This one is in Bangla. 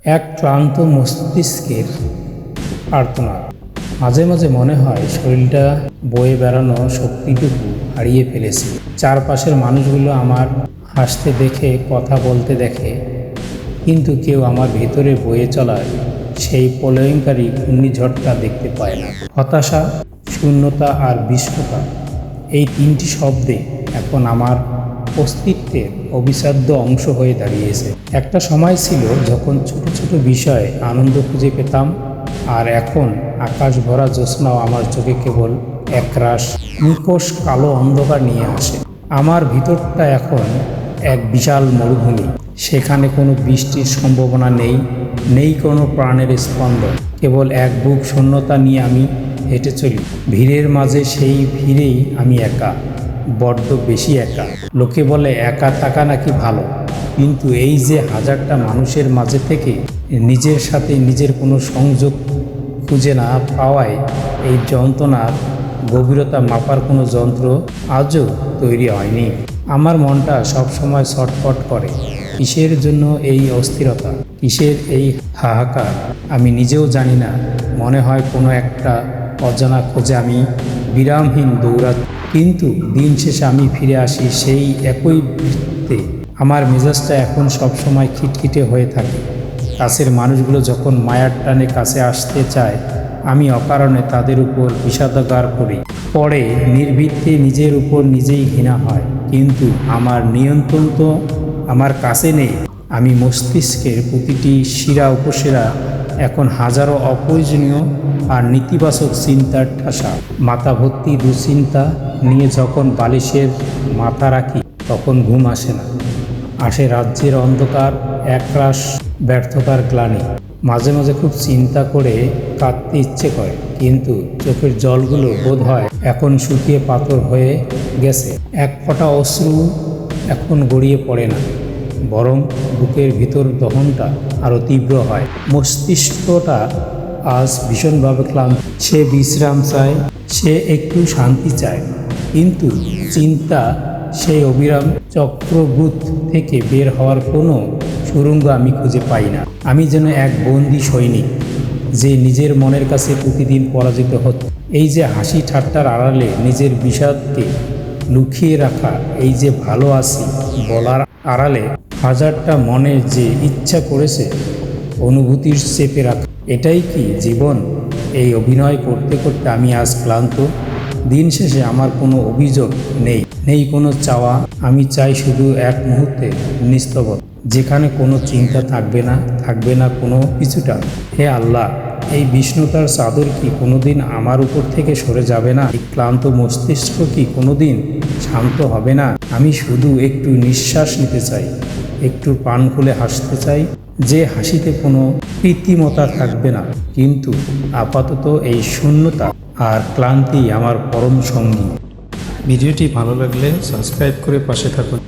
এক ক্লান্ত মস্তিষ্কের আর্তনাদ। মাঝে মাঝে মনে হয় শরীরটা বয়ে বেড়ানো শক্তিটুকু হারিয়ে ফেলেছি। চারপাশের মানুষগুলো আমার হাসতে দেখে, কথা বলতে দেখে, কিন্তু কেউ আমার ভেতরে বয়ে চলার সেই প্রলয়ঙ্কারী ঘূর্ণিঝড়টা দেখতে পায় না। হতাশা, শূন্যতা আর বিষণ্ণতা, এই তিনটি শব্দে এখন আমার অস্তিত্বের অবিচ্ছেদ্য অংশ হয়ে দাঁড়িয়েছে। একটা সময় ছিল যখন ছোট ছোট বিষয়ে আনন্দ খুঁজে পেতাম, আর এখন আকাশ ভরা জ্যোৎস্নাও আমার চোখে কেবল একরাশ নিকষ কালো অন্ধকার নিয়ে আসে। আমার ভিতরটা এখন এক বিশাল মরুভূমি। সেখানে কোনো বৃষ্টির সম্ভাবনা নেই, নেই কোনো প্রাণের স্পন্দন। কেবল এক বুক শূন্যতা নিয়ে আমি হেঁটে চলি। ভিড়ের মাঝে, সেই ভিড়েই আমি একা, বড্ড বেশি একা। লোকে বলে একা থাকা নাকি ভালো, কিন্তু এই যে হাজারটা মানুষের মাঝে থেকে নিজের সাথে নিজের কোনো সংযোগ খুঁজে না পাওয়ায়, এই যন্ত্রণার গভীরতা মাপার কোনো যন্ত্র আজও তৈরি হয়নি। আমার মনটা সবসময় ছটফট করে। কিসের জন্য এই অস্থিরতা, কিসের এই হাহাকার, আমি নিজেও জানি না। মনে হয় কোনো একটা অজানা খোঁজে আমি বিরামহীন দৌড়াচ্ছি, কিন্তু দিন শেষে আমি ফিরে আসি সেই একই বৃত্তে। আমার মেজাজটা এখন সবসময় খিটখিটে হয়ে থাকে। কাছের মানুষগুলো যখন মায়ার টানে কাছে আসতে চায়, আমি অকারণে তাদের উপর বিষাদাগার করি। পরে নির্ভীকতে নিজের উপর নিজেই ঘৃণা হয়, কিন্তু আমার নিয়ন্ত্রণ তো আমার কাছে নেই। আমি মস্তিষ্কের প্রতিটি শিরা উপশিরা এখন হাজারো অপ্রয়োজনীয় আর নেতিবাচক চিন্তার ঠাসা। মাথা ভর্তি দুশ্চিন্তা নিয়ে যখন বালিশের মাথা রাখি, তখন ঘুম আসে না। আসে রাজ্যের অন্ধকার, একরাশ ব্যর্থতার গ্লানি। মাঝে মাঝে খুব চিন্তা করে কাঁদতে ইচ্ছে করে, কিন্তু চোখের জলগুলো বোধ হয় এখন শুকিয়ে পাথর হয়ে গেছে। এক ফোঁটা অশ্রু এখন গড়িয়ে পড়ে না, বরং বুকের ভিতর দহনটা আরও তীব্র হয়। মস্তিষ্কটা আজ ভীষণভাবে ক্লান্ত। সে বিশ্রাম চায়, সে একটু শান্তি চায়, কিন্তু চিন্তা সেই অবিরাম চক্রবৃত থেকে বের হওয়ার কোনো সুড়ঙ্গ আমি খুঁজে পাই না। আমি যেন এক বন্দি সৈনিক, যে নিজের মনের কাছে প্রতিদিন পরাজিত হচ্ছে। এই যে হাসি ঠাট্টার আড়ালে নিজের বিষাদকে লুকিয়ে রাখা, এই যে ভালো আছি বলার আড়ালে হাজারটা মনে যে ইচ্ছা করেছে অনুভূতির চেপে রাখা, এটাই কি জীবন? এই অভিনয় করতে করতে আমি আজ ক্লান্ত। দিন শেষে আমার কোনো অভিযোগ নেই, নেই কোনো চাওয়া। আমি চাই শুধু এক মুহূর্তে নিস্তব্ধতা, যেখানে কোনো চিন্তা থাকবে না, থাকবে না কোনো কিছুটা। হে আল্লাহ, এই বিষ্ণুতার চাদর কি কোনোদিন আমার উপর থেকে সরে যাবে না? এই ক্লান্ত মস্তিষ্ক কি কোনোদিন শান্ত হবে না? আমি শুধু একটু নিঃশ্বাস নিতে চাই, একটু প্রাণ খুলে হাসতে চাই, যে হাসিতে কোনো কৃত্রিমতা থাকবে না। কিন্তু আপাতত এই শূন্যতা আর ক্লান্তি আমার পরম সঙ্গী। ভিডিওটি ভালো লাগলে সাবস্ক্রাইব করে পাশে থাকুন।